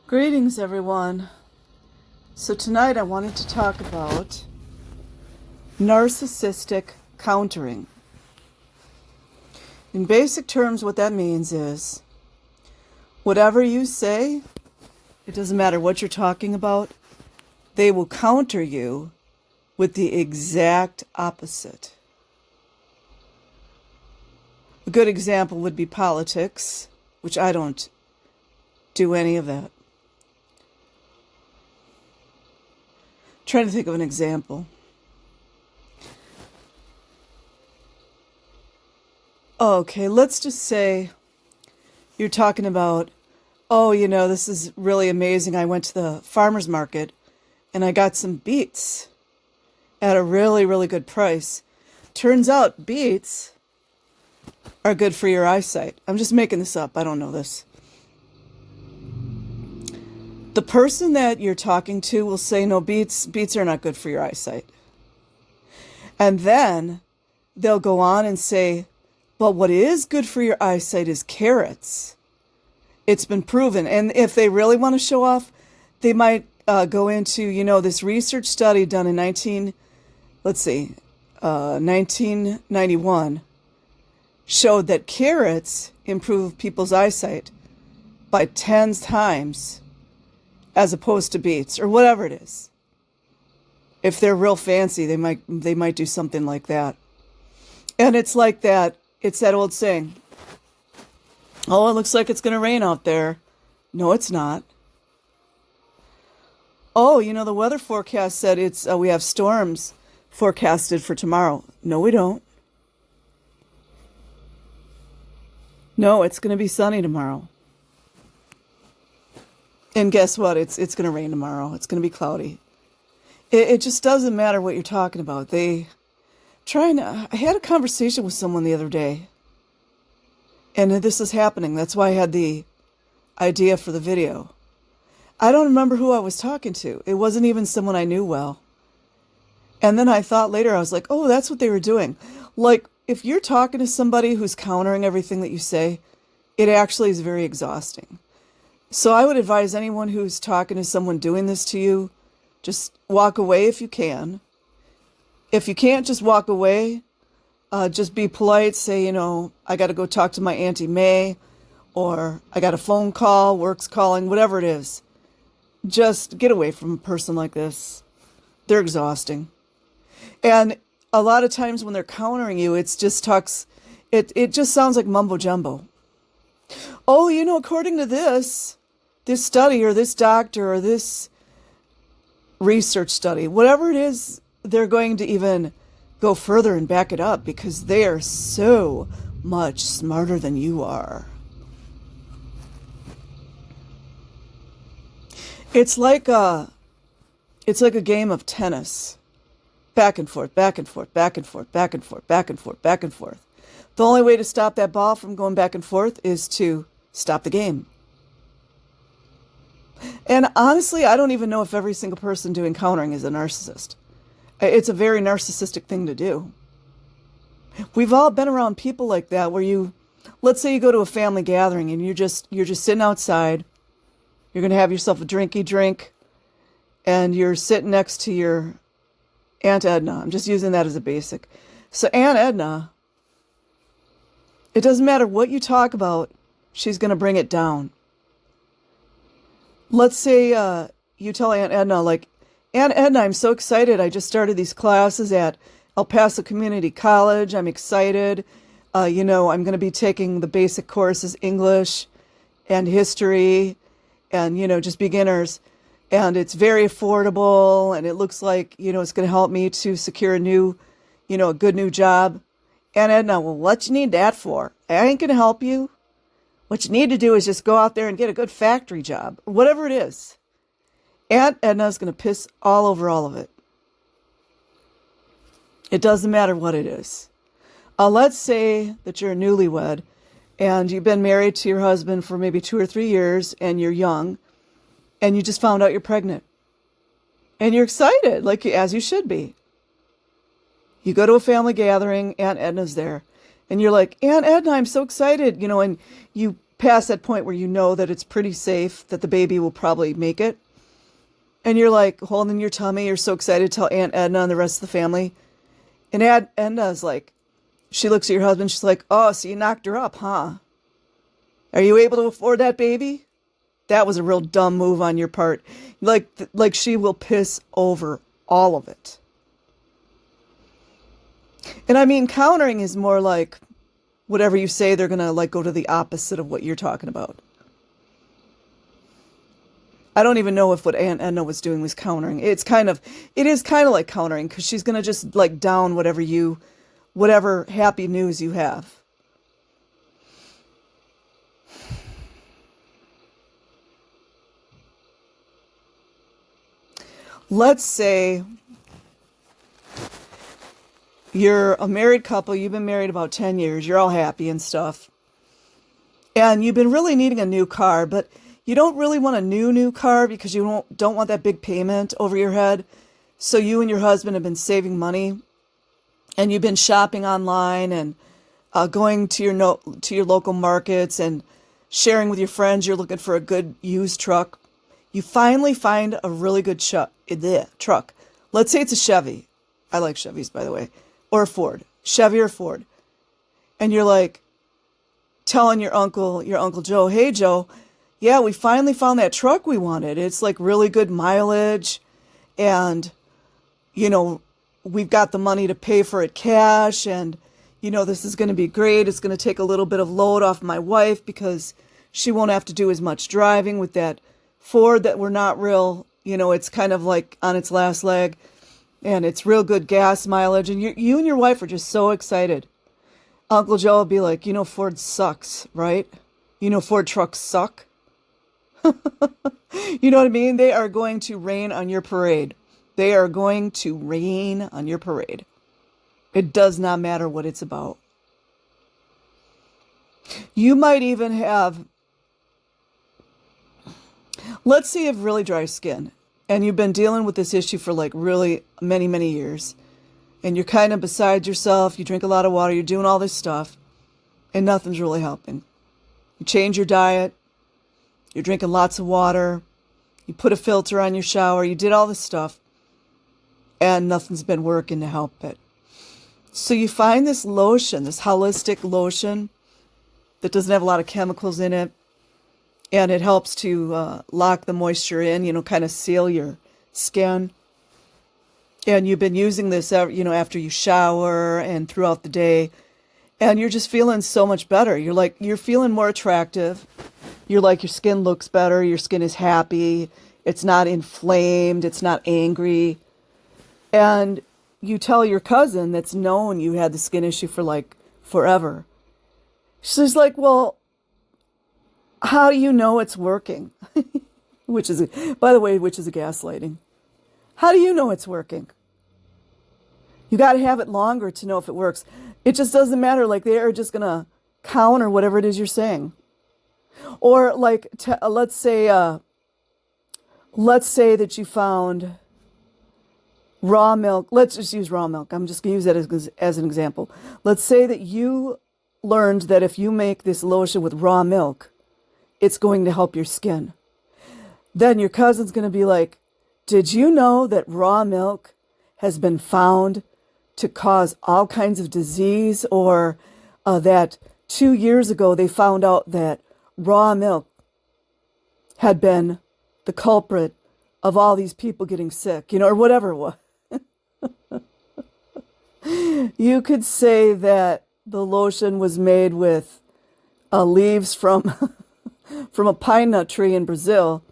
Greetings, everyone. So tonight I wanted to talk about narcissistic countering. In basic terms, what that means is whatever you say, it doesn't matter what you're talking about, they will counter you with the exact opposite. A good example would be politics, which I don't do any of that. Trying to think of an example. Okay, let's just say you're talking about, this is really amazing. I went to the farmer's market and I got some beets at a really, really good price. Turns out beets are good for your eyesight. I'm just making this up. I don't know this. The person that you're talking to will say, no, beets are not good for your eyesight. And then they'll go on and say, but what is good for your eyesight is carrots. It's been proven. And if they really want to show off, they might go into, this research study done in 1991 showed that carrots improve people's eyesight by 10 times as opposed to beets or whatever it is. If they're real fancy, they might do something like that. And it's like that. It's that old saying, oh, it looks like it's going to rain out there. No, it's not. Oh, the weather forecast said we have storms forecasted for tomorrow. No, we don't. No, it's going to be sunny tomorrow. And guess what? It's going to rain tomorrow. It's going to be cloudy. It just doesn't matter what you're talking about. I had a conversation with someone the other day, and this is happening. That's why I had the idea for the video. I don't remember who I was talking to. It wasn't even someone I knew well. And then I thought later, I was like, oh, that's what they were doing. Like, if you're talking to somebody who's countering everything that you say, it actually is very exhausting. So I would advise anyone who's talking to someone doing this to you, just walk away if you can. If you can't just walk away, just be polite. Say, I got to go talk to my Auntie May, or I got a phone call, work's calling, whatever it is. Just get away from a person like this. They're exhausting. And a lot of times when they're countering you, it just sounds like mumbo jumbo. Oh, according to this study or this doctor or this research study, whatever it is, they're going to even go further and back it up because they are so much smarter than you are. It's like a game of tennis. Back and forth, back and forth, back and forth, back and forth, back and forth, back and forth. The only way to stop that ball from going back and forth is to stop the game. And honestly, I don't even know if every single person doing countering is a narcissist. It's a very narcissistic thing to do. We've all been around people like that where let's say you go to a family gathering and you're just sitting outside. You're going to have yourself a drinky drink and you're sitting next to your Aunt Edna. I'm just using that as a basic. So Aunt Edna, it doesn't matter what you talk about, she's going to bring it down. Let's say you tell Aunt Edna, like, Aunt Edna, I'm so excited. I just started these classes at El Paso Community College. I'm excited. I'm going to be taking the basic courses, English and history and, just beginners. And it's very affordable. And it looks like, it's going to help me to secure a good new job. Aunt Edna, well, what you need that for? I ain't going to help you. What you need to do is just go out there and get a good factory job, or whatever it is. Aunt Edna's going to piss all over all of it. It doesn't matter what it is. Let's say that you're a newlywed and you've been married to your husband for maybe 2 or 3 years and you're young and you just found out you're pregnant. And you're excited, as you should be. You go to a family gathering, Aunt Edna's there. And you're like, Aunt Edna, I'm so excited, and you past that point where you know that it's pretty safe, that the baby will probably make it. And you're like holding your tummy. You're so excited to tell Aunt Edna and the rest of the family. And Aunt Edna's like, she looks at your husband. She's like, oh, so you knocked her up, huh? Are you able to afford that baby? That was a real dumb move on your part. Like she will piss over all of it. And I mean, countering is more like whatever you say, they're going to like go to the opposite of what you're talking about. I don't even know if what Aunt Edna was doing was countering. It is kind of like countering, because she's going to just like down whatever happy news you have. Let's say you're a married couple, you've been married about 10 years, you're all happy and stuff. And you've been really needing a new car, but you don't really want a new car because you don't want that big payment over your head. So you and your husband have been saving money, and you've been shopping online and going to your local markets and sharing with your friends. You're looking for a good used truck. You finally find a really good truck. Let's say it's a Chevy. I like Chevys, by the way. Or a Ford. Chevy or Ford. And you're like telling your Uncle Joe, hey, Joe, yeah, we finally found that truck we wanted. It's like really good mileage. And, we've got the money to pay for it cash. And, this is going to be great. It's going to take a little bit of load off my wife because she won't have to do as much driving with that Ford that we're not real, it's kind of like on its last leg, and it's real good gas mileage. And you and your wife are just so excited. Uncle Joe will be like, Ford sucks, right? Ford trucks suck. You know what I mean? They are going to rain on your parade. They are going to rain on your parade. It does not matter what it's about. You might even have, let's say you have really dry skin and you've been dealing with this issue for like really many, many years, and you're kind of beside yourself. You drink a lot of water. You're doing all this stuff and nothing's really helping. You change your diet. You're drinking lots of water. You put a filter on your shower. You did all this stuff and nothing's been working to help it. So you find this lotion, this holistic lotion that doesn't have a lot of chemicals in it. And it helps to lock the moisture in, kind of seal your skin. And you've been using this, after you shower and throughout the day. And you're just feeling so much better. You're feeling more attractive. You're like, your skin looks better. Your skin is happy. It's not inflamed. It's not angry. And you tell your cousin that's known you had the skin issue for like forever. She's like, well, how do you know it's working? Which is a gaslighting. How do you know it's working? You got to have it longer to know if it works. It just doesn't matter. Like, they are just going to counter whatever it is you're saying. Or like, let's say that you found raw milk. Let's just use raw milk. I'm just going to use that as an example. Let's say that you learned that if you make this lotion with raw milk, it's going to help your skin. Then your cousin's going to be like, did you know that raw milk has been found to cause all kinds of disease? Or that 2 years ago they found out that raw milk had been the culprit of all these people getting sick, or whatever it was. You could say that the lotion was made with leaves from a pine nut tree in Brazil,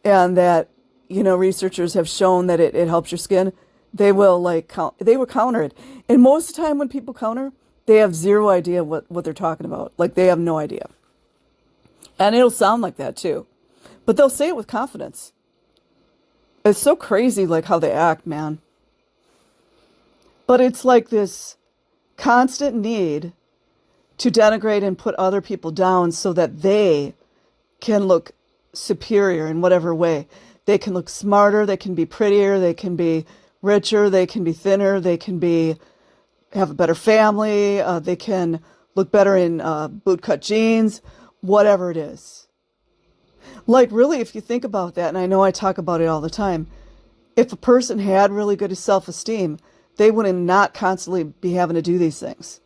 and that, researchers have shown that it helps your skin. They will counter it. And most of the time when people counter, they have zero idea what they're talking about. Like, they have no idea. And it'll sound like that too. But they'll say it with confidence. It's so crazy, like, how they act, man. But it's like this constant need to denigrate and put other people down so that they can look superior in whatever way. They can look smarter, they can be prettier, they can be richer, they can be thinner, they can have a better family, they can look better in bootcut jeans, whatever it is. Like, really, if you think about that, and I know I talk about it all the time, if a person had really good self-esteem, they wouldn't not constantly be having to do these things.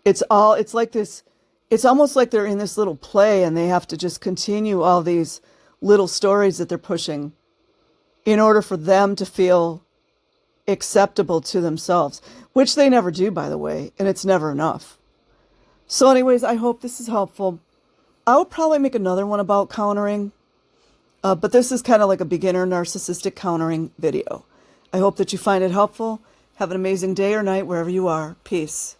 It's like this, it's almost like they're in this little play and they have to just continue all these little stories that they're pushing in order for them to feel acceptable to themselves, which they never do, by the way, and it's never enough. So anyways, I hope this is helpful. I would probably make another one about countering, but this is kind of like a beginner narcissistic countering video. I hope that you find it helpful. Have an amazing day or night wherever you are. Peace.